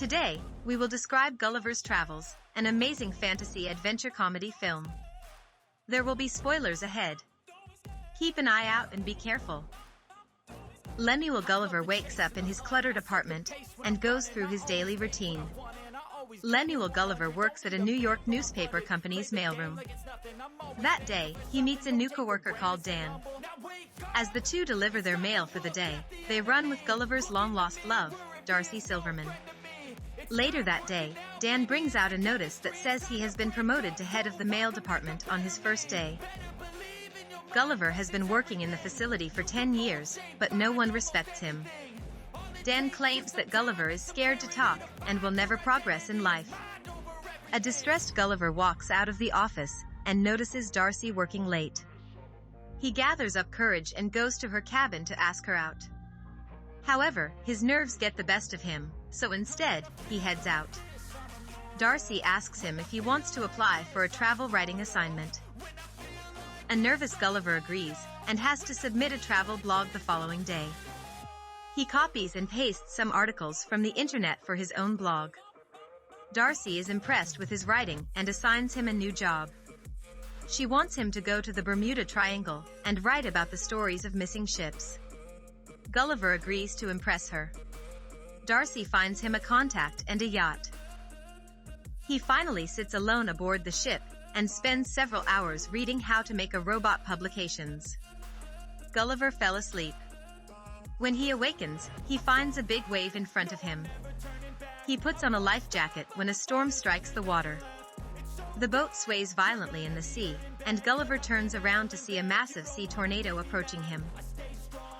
Today, we will describe Gulliver's Travels, an amazing fantasy adventure comedy film. There will be spoilers ahead. Keep an eye out and be careful. Lemuel Gulliver wakes up in his cluttered apartment and goes through his daily routine. Lemuel Gulliver works at a New York newspaper company's mailroom. That day, he meets a new coworker called Dan. As the two deliver their mail for the day, they run with Gulliver's long-lost love, Darcy Silverman. Later that day, Dan brings out a notice that says he has been promoted to head of the mail department on his first day. Gulliver has been working in the facility for 10 years, but no one respects him. Dan claims that Gulliver is scared to talk and will never progress in life. A distressed Gulliver walks out of the office and notices Darcy working late. He gathers up courage and goes to her cabin to ask her out. However, his nerves get the best of him, so instead, he heads out. Darcy asks him if he wants to apply for a travel writing assignment. A nervous Gulliver agrees and has to submit a travel blog the following day. He copies and pastes some articles from the internet for his own blog. Darcy is impressed with his writing and assigns him a new job. She wants him to go to the Bermuda Triangle and write about the stories of missing ships. Gulliver agrees to impress her. Darcy finds him a contact and a yacht. He finally sits alone aboard the ship and spends several hours reading how to make a robot publications. Gulliver fell asleep. When he awakens, he finds a big wave in front of him. He puts on a life jacket when a storm strikes the water. The boat sways violently in the sea, and Gulliver turns around to see a massive sea tornado approaching him.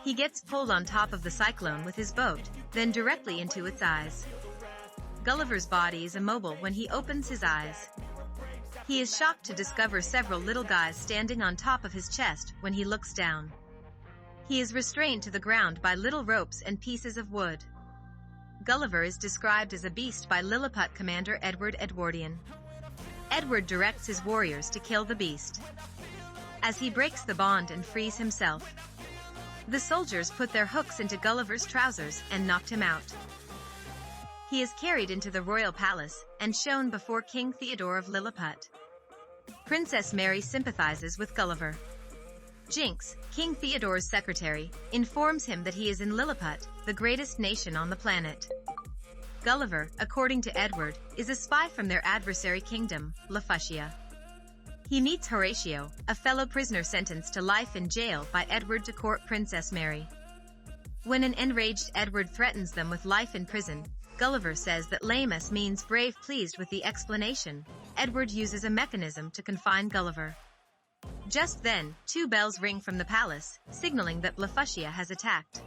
He gets pulled on top of the cyclone with his boat, then directly into its eyes. Gulliver's body is immobile when he opens his eyes. He is shocked to discover several little guys standing on top of his chest when he looks down. He is restrained to the ground by little ropes and pieces of wood. Gulliver is described as a beast by Lilliput commander Edward Edwardian. Edward directs his warriors to kill the beast. As he breaks the bond and frees himself, the soldiers put their hooks into Gulliver's trousers and knocked him out. He is carried into the royal palace and shown before King Theodore of Lilliput. Princess Mary sympathizes with Gulliver. Jinx, King Theodore's secretary, informs him that he is in Lilliput, the greatest nation on the planet. Gulliver, according to Edward, is a spy from their adversary kingdom, Blefuscia. He meets Horatio, a fellow prisoner sentenced to life in jail by Edward to court Princess Mary. When an enraged Edward threatens them with life in prison, Gulliver says that Lamus means brave. Pleased with the explanation, Edward uses a mechanism to confine Gulliver. Just then, 2 bells ring from the palace, signaling that Blefuscia has attacked.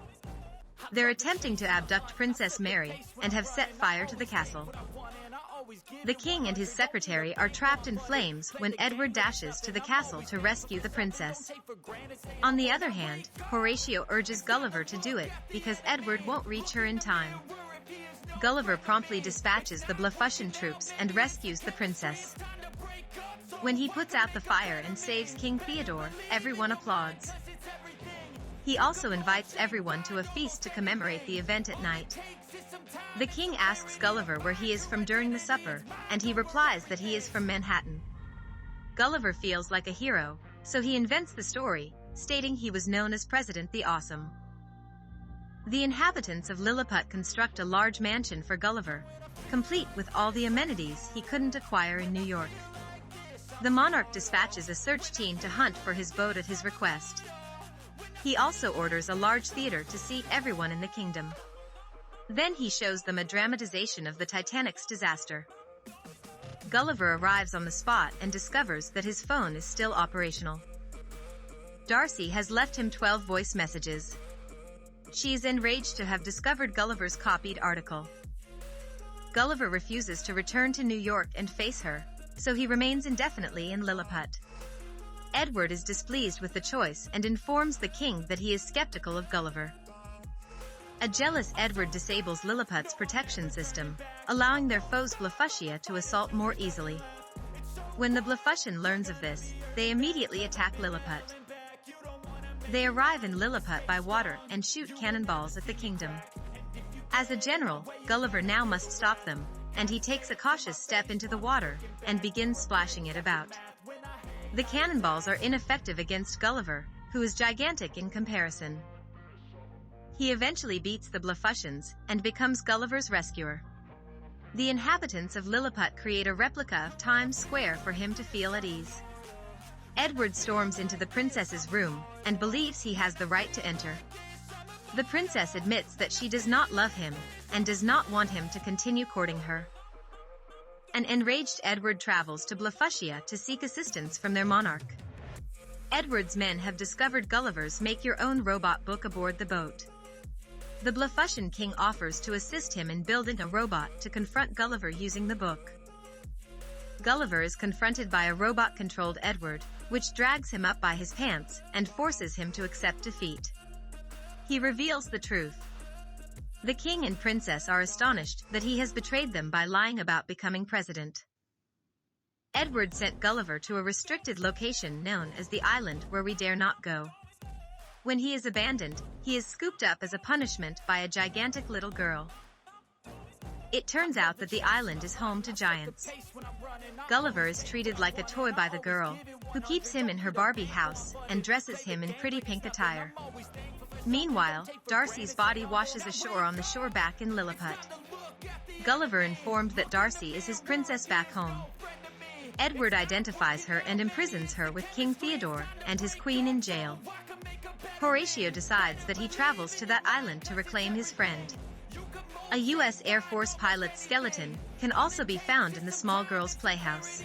They're attempting to abduct Princess Mary and have set fire to the castle. The king and his secretary are trapped in flames when Edward dashes to the castle to rescue the princess. On the other hand, Horatio urges Gulliver to do it because Edward won't reach her in time. Gulliver promptly dispatches the Blefuscian troops and rescues the princess. When he puts out the fire and saves King Theodore, everyone applauds. He also invites everyone to a feast to commemorate the event at night. The king asks Gulliver where he is from during the supper, and he replies that he is from Manhattan. Gulliver feels like a hero, so he invents the story, stating he was known as President the Awesome. The inhabitants of Lilliput construct a large mansion for Gulliver, complete with all the amenities he couldn't acquire in New York. The monarch dispatches a search team to hunt for his boat at his request. He also orders a large theater to seat everyone in the kingdom. Then he shows them a dramatization of the Titanic's disaster. Gulliver arrives on the spot and discovers that his phone is still operational. Darcy has left him 12 voice messages. She is enraged to have discovered Gulliver's copied article. Gulliver refuses to return to New York and face her, so he remains indefinitely in Lilliput. Edward is displeased with the choice and informs the king that he is skeptical of Gulliver. A jealous Edward disables Lilliput's protection system, allowing their foes Blefuscia to assault more easily. When the Blefuscian learns of this, they immediately attack Lilliput. They arrive in Lilliput by water and shoot cannonballs at the kingdom. As a general, Gulliver now must stop them, and he takes a cautious step into the water and begins splashing it about. The cannonballs are ineffective against Gulliver, who is gigantic in comparison. He eventually beats the Blefuscians and becomes Gulliver's rescuer. The inhabitants of Lilliput create a replica of Times Square for him to feel at ease. Edward storms into the princess's room and believes he has the right to enter. The princess admits that she does not love him and does not want him to continue courting her. An enraged Edward travels to Blefuscia to seek assistance from their monarch. Edward's men have discovered Gulliver's make-your-own robot book aboard the boat. The Blefuscian king offers to assist him in building a robot to confront Gulliver using the book. Gulliver is confronted by a robot-controlled Edward, which drags him up by his pants and forces him to accept defeat. He reveals the truth. The king and princess are astonished that he has betrayed them by lying about becoming president. Edward sent Gulliver to a restricted location known as the island where we dare not go. When he is abandoned, he is scooped up as a punishment by a gigantic little girl. It turns out that the island is home to giants. Gulliver is treated like a toy by the girl, who keeps him in her Barbie house and dresses him in pretty pink attire. Meanwhile, Darcy's body washes ashore on the shore back in Lilliput. Gulliver informed that Darcy is his princess back home. Edward identifies her and imprisons her with King Theodore and his queen in jail. Horatio decides that he travels to that island to reclaim his friend. A U.S. Air Force pilot's skeleton can also be found in the small girl's playhouse.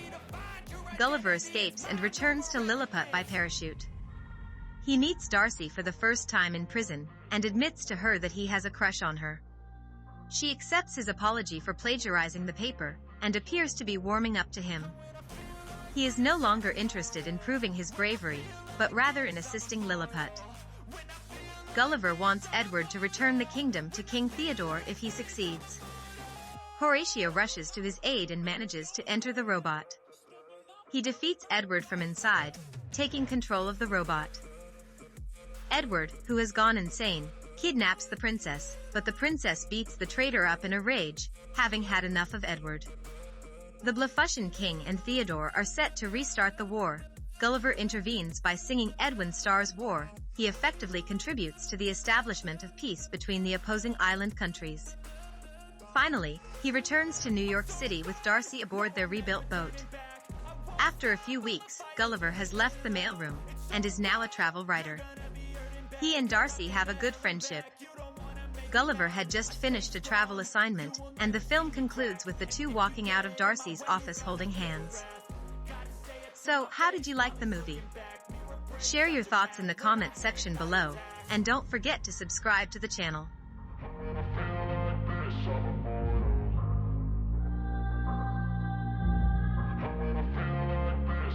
Gulliver escapes and returns to Lilliput by parachute. He meets Darcy for the first time in prison and admits to her that he has a crush on her. She accepts his apology for plagiarizing the paper and appears to be warming up to him. He is no longer interested in proving his bravery, but rather in assisting Lilliput. Gulliver wants Edward to return the kingdom to King Theodore if he succeeds. Horatio rushes to his aid and manages to enter the robot. He defeats Edward from inside, taking control of the robot. Edward, who has gone insane, kidnaps the princess, but the princess beats the traitor up in a rage, having had enough of Edward. The Blefuscian king and Theodore are set to restart the war. Gulliver intervenes by singing Edwin Starr's War. He effectively contributes to the establishment of peace between the opposing island countries. Finally, he returns to New York City with Darcy aboard their rebuilt boat. After a few weeks, Gulliver has left the mailroom and is now a travel writer. He and Darcy have a good friendship. Gulliver had just finished a travel assignment, and the film concludes with the two walking out of Darcy's office holding hands. So, how did you like the movie? Share your thoughts in the comments section below, and don't forget to subscribe to the channel.